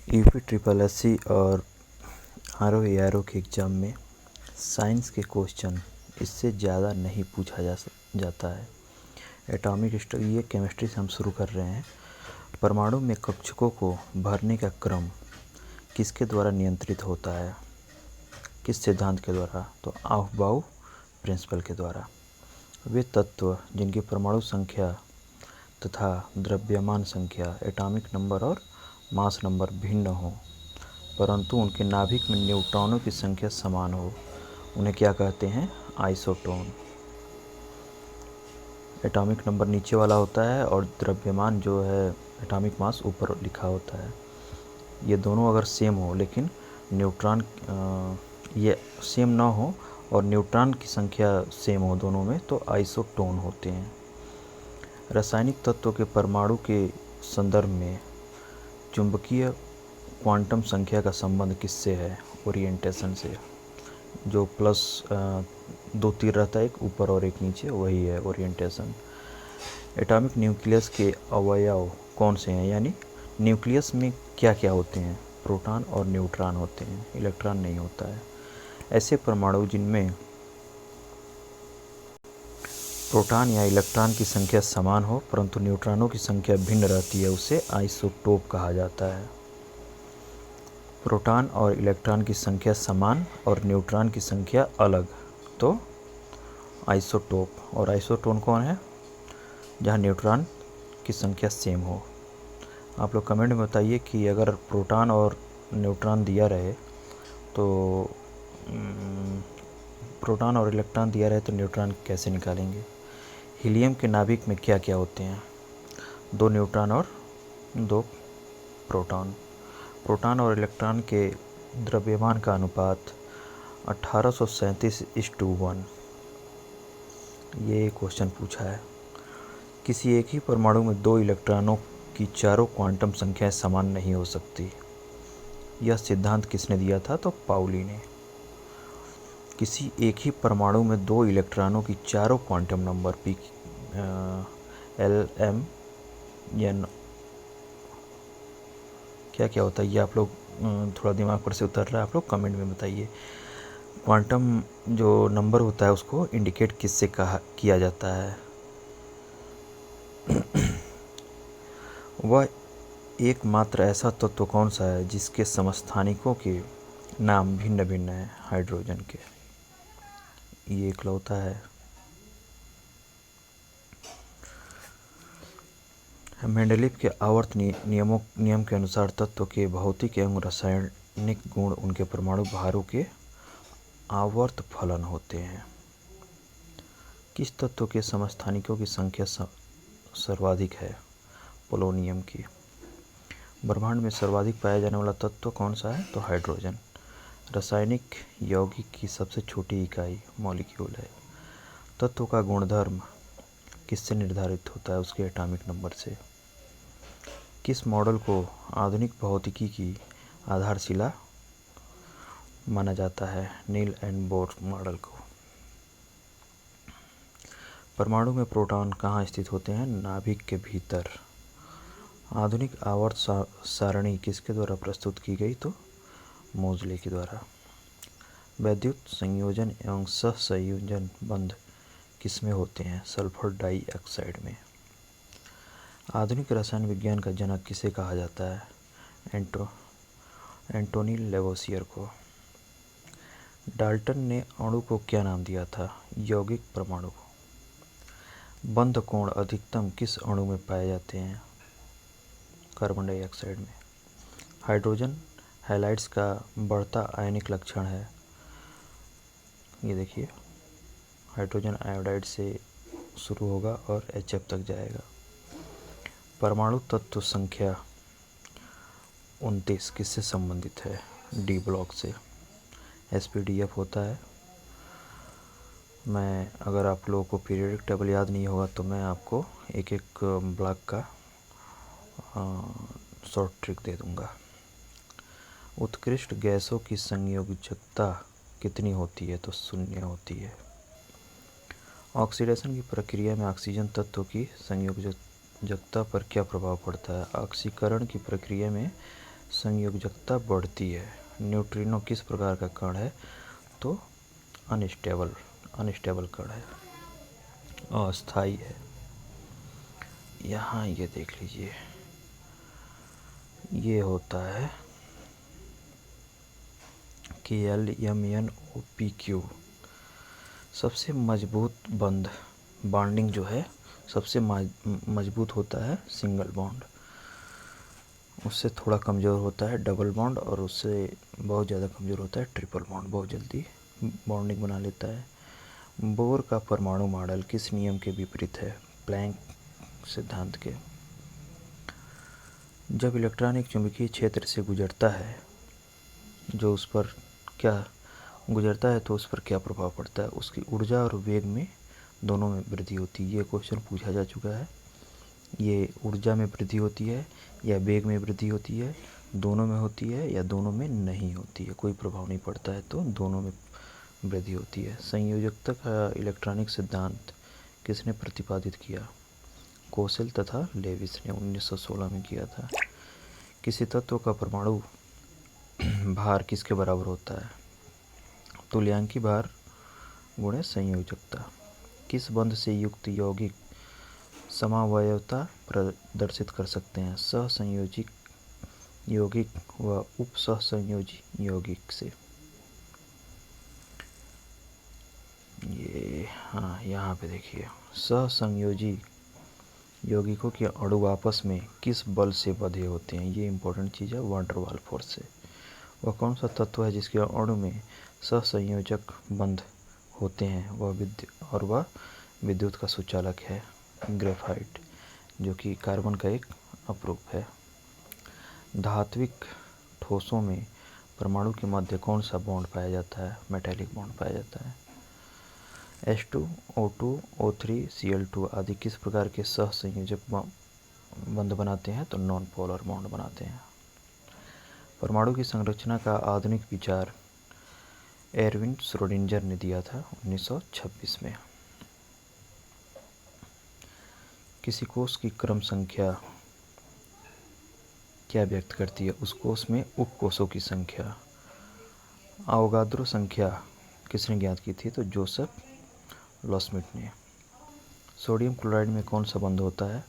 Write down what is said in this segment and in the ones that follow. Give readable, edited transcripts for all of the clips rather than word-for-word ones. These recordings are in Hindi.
यूपी ट्रिपल एससी और आर ओ ARO के एग्ज़ाम में साइंस के क्वेश्चन इससे ज़्यादा नहीं पूछा जाता है। एटॉमिक स्ट्रक्चर, ये केमिस्ट्री से हम शुरू कर रहे हैं। परमाणु में कक्षकों को भरने का क्रम किसके द्वारा नियंत्रित होता है? किस सिद्धांत के द्वारा? तो अफबाउ प्रिंसिपल के द्वारा। वे तत्व जिनकी परमाणु संख्या तथा द्रव्यमान संख्या, एटॉमिक नंबर और मास नंबर भिन्न हो, परंतु उनके नाभिक में न्यूट्रॉनों की संख्या समान हो, उन्हें क्या कहते हैं? आइसोटोन। एटॉमिक नंबर नीचे वाला होता है और द्रव्यमान जो है, एटॉमिक मास, ऊपर लिखा होता है। ये दोनों अगर सेम हो लेकिन न्यूट्रॉन ये सेम ना हो और न्यूट्रॉन की संख्या सेम हो दोनों में, तो आइसोटोन होते हैं। रासायनिक तत्वों के परमाणु के संदर्भ में चुंबकीय क्वांटम संख्या का संबंध किससे है? ओरिएंटेशन से। जो प्लस 2 तीर रहता है, एक ऊपर और एक नीचे, वही है ओरिएंटेशन। एटॉमिक न्यूक्लियस के अवयव कौन से हैं? यानी न्यूक्लियस में क्या क्या होते हैं? प्रोटॉन और न्यूट्रॉन होते हैं, इलेक्ट्रॉन नहीं होता है। ऐसे परमाणु जिनमें प्रोटॉन या इलेक्ट्रॉन की संख्या समान हो परंतु न्यूट्रॉनों की संख्या भिन्न रहती है, उसे आइसोटोप कहा जाता है। प्रोटॉन और इलेक्ट्रॉन की संख्या समान और न्यूट्रॉन की संख्या अलग, तो आइसोटोप। और आइसोटोन कौन है? जहाँ न्यूट्रॉन की संख्या सेम हो। आप लोग कमेंट में बताइए कि अगर प्रोटॉन और न्यूट्रॉन दिया रहे तो प्रोटॉन और इलेक्ट्रॉन दिया रहे तो न्यूट्रॉन कैसे निकालेंगे? हीलियम के नाभिक में क्या क्या होते हैं? 2 न्यूट्रॉन और 2 प्रोटॉन। प्रोटॉन और इलेक्ट्रॉन के द्रव्यमान का अनुपात 1837:1। ये क्वेश्चन पूछा है। किसी एक ही परमाणु में 2 इलेक्ट्रॉनों की चारों क्वांटम संख्याएं समान नहीं हो सकती। यह सिद्धांत किसने दिया था? तो पाउली ने। किसी एक ही परमाणु में 2 इलेक्ट्रॉनों की चारों quantum number P, L, M, N क्या क्या होता है, ये आप लोग थोड़ा दिमाग पर से उतर रहा है, आप लोग कमेंट में बताइए। क्वांटम जो नंबर होता है उसको इंडिकेट किससे किया जाता है? वह एकमात्र ऐसा तत्व कौन सा है जिसके समस्थानिकों के नाम भिन्न भिन्न हैं? हाइड्रोजन के। ये इकलौता है। मेंडलीव के आवर्त नियम के अनुसार तत्व के भौतिक एवं रासायनिक गुण उनके परमाणु भारों के आवर्त फलन होते हैं। किस तत्व के समस्थानिकों की संख्या सर्वाधिक है? पोलोनियम की। ब्रह्मांड में सर्वाधिक पाया जाने वाला तत्व कौन सा है? तो हाइड्रोजन। रासायनिक यौगिक की सबसे छोटी इकाई मॉलिक्यूल है। तत्व का गुणधर्म किससे निर्धारित होता है? उसके एटॉमिक नंबर से। किस मॉडल को आधुनिक भौतिकी की आधारशिला माना जाता है? नील एंड बोर मॉडल को। परमाणु में प्रोटॉन कहाँ स्थित होते हैं? नाभिक के भीतर। आधुनिक आवर्त सारणी किसके द्वारा प्रस्तुत की गई? तो मोजले के द्वारा। वैद्युत संयोजन एवं सहसंयोजन बंध किसमें होते हैं? सल्फर डाइऑक्साइड में। आधुनिक रसायन विज्ञान का जनक किसे कहा जाता है? एंटोनी लेवोसियर को। डाल्टन ने अणु को क्या नाम दिया था? यौगिक परमाणु को। बंध कोण अधिकतम किस अणु में पाए जाते हैं? कार्बन डाइऑक्साइड में। हाइड्रोजन हैलाइड्स का बढ़ता आयनिक लक्षण है। ये देखिए, हाइड्रोजन आयोडाइड से शुरू होगा और HF तक जाएगा। परमाणु तत्व संख्या 29 किससे संबंधित है? डी ब्लॉक से। SPDF होता है। मैं, अगर आप लोगों को पीरियोडिक टेबल याद नहीं होगा तो मैं आपको एक एक ब्लॉक का शॉर्ट ट्रिक दे दूंगा। उत्कृष्ट गैसों की संयोजकता कितनी होती है? तो 0 होती है। ऑक्सीडेशन की प्रक्रिया में ऑक्सीजन तत्व की संयोजकता पर क्या प्रभाव पड़ता है? ऑक्सीकरण की प्रक्रिया में संयोजकता बढ़ती है। न्यूट्रिनो किस प्रकार का कण है? तो अनस्टेबल कण है, अस्थाई है। यहाँ ये देख लीजिए, ये होता है KLMNOPQ। सबसे मजबूत बॉन्डिंग जो है, सबसे मजबूत होता है सिंगल बॉन्ड, उससे थोड़ा कमज़ोर होता है डबल बॉन्ड, और उससे बहुत ज़्यादा कमज़ोर होता है ट्रिपल बॉन्ड, बहुत जल्दी बॉन्डिंग बना लेता है। बोर का परमाणु मॉडल किस नियम के विपरीत है? प्लैंक सिद्धांत के। जब इलेक्ट्रॉन एक चुंबकीय क्षेत्र से गुजरता है, जो उस पर क्या गुजरता है तो उस पर क्या प्रभाव पड़ता है? उसकी ऊर्जा और वेग में दोनों में वृद्धि होती है। ये क्वेश्चन पूछा जा चुका है। ये ऊर्जा में वृद्धि होती है या वेग में वृद्धि होती है, दोनों में होती है या दोनों में नहीं होती है, कोई प्रभाव नहीं पड़ता है तो दोनों में वृद्धि होती है। संयोजकता का इलेक्ट्रॉनिक सिद्धांत किसने प्रतिपादित किया? कोसेल तथा लेविस ने 1916 में किया था। किसी तत्व का परमाणु भार किसके बराबर होता है? तुल्यांकी भार गुणे संयोजकता। किस बंध से युक्त यौगिक समावयवता प्रदर्शित कर सकते हैं? सहसंयोजी यौगिक व उपसहसंयोजी यौगिक से। ये हाँ, यहाँ पे देखिए, सहसंयोजी यौगिकों के अणु आपस में किस बल से बंधे होते हैं? ये इंपॉर्टेंट चीज़ है, वान डेर वाल फोर्स से। वह कौन सा तत्व है जिसके अणु में सहसंयोजक बंध होते हैं? वह विद्युत का सुचालक है, ग्रेफाइट, जो कि कार्बन का एक अपरूप है। धात्विक ठोसों में परमाणु के मध्य कौन सा बॉन्ड पाया जाता है? मेटेलिक बॉन्ड पाया जाता है। H2, O2, O3, Cl2 आदि किस प्रकार के सहसंयोजक बंध बनाते हैं? तो नॉन पोलर बॉन्ड बनाते हैं। परमाणु की संरचना का आधुनिक विचार एरविन श्रोडिंगर ने दिया था 1926 में। किसी कोश की क्रम संख्या क्या व्यक्त करती है? उस कोश में उपकोशों की संख्या। अवोगाद्रो संख्या किसने ज्ञात की थी? तो जोसेफ लॉसमिट ने। सोडियम क्लोराइड में कौन सा बंध होता है?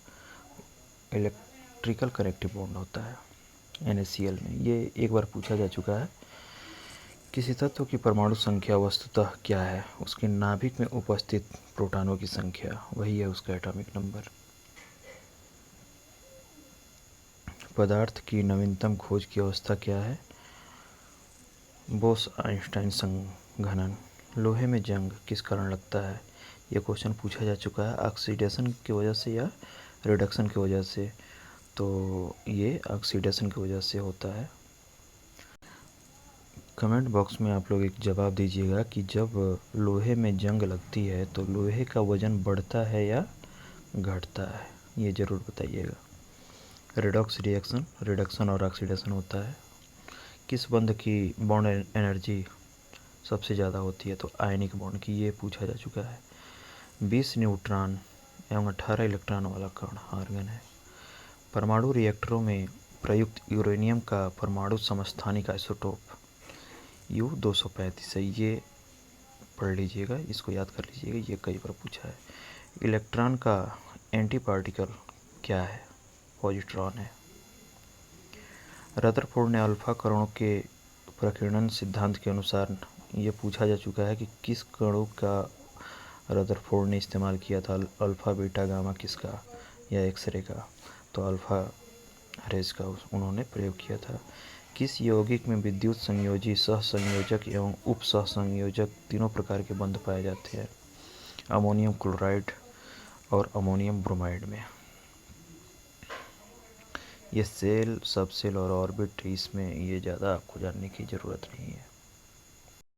इलेक्ट्रिकल कनेक्टिव बॉन्ड होता है, NaCl में। ये एक बार पूछा जा चुका है। किसी तत्व की परमाणु संख्या वस्तुतः क्या है? उसके नाभिक में उपस्थित प्रोटॉनों की संख्या, वही है उसका एटॉमिक नंबर। पदार्थ की नवीनतम खोज की अवस्था क्या है? बोस-आइंस्टाइन संघनन। लोहे में जंग किस कारण लगता है? ये क्वेश्चन पूछा जा चुका है, ऑक्सीडेशन की वजह से या रिडक्शन की वजह से? तो ये ऑक्सीडेशन की वजह से होता है। कमेंट बॉक्स में आप लोग एक जवाब दीजिएगा कि जब लोहे में जंग लगती है तो लोहे का वजन बढ़ता है या घटता है? ये ज़रूर बताइएगा। रिडॉक्स रिएक्शन, रिडक्शन और ऑक्सीडेशन होता है। किस बंध की बॉन्ड एनर्जी सबसे ज़्यादा होती है? तो आयनिक बॉन्ड की। ये पूछा जा चुका है। 20 न्यूट्रॉन एवं 18 इलेक्ट्रॉन वाला कण आर्गन है। परमाणु रिएक्टरों में प्रयुक्त यूरेनियम का परमाणु समस्थानिक आइसोटोप U-235 है। ये पढ़ लीजिएगा, इसको याद कर लीजिएगा, ये कई बार पूछा है। इलेक्ट्रॉन का एंटी पार्टिकल क्या है? पॉजिट्रॉन है। रदरफोर्ड ने अल्फा कणों के प्रकीर्णन सिद्धांत के अनुसार, ये पूछा जा चुका है कि किस कणों का रदरफोर्ड ने इस्तेमाल किया था? अल्फा, बीटा, गामा किसका? या एक्सरे का? तो अल्फा रेज का उन्होंने प्रयोग किया था। किस यौगिक में विद्युत संयोजी, सहसंयोजक एवं उपसहसंयोजक तीनों प्रकार के बंध पाए जाते हैं? अमोनियम क्लोराइड और अमोनियम ब्रोमाइड में। ये सेल, सबसेल और ऑर्बिट, इसमें ये ज़्यादा आपको जानने की ज़रूरत नहीं है।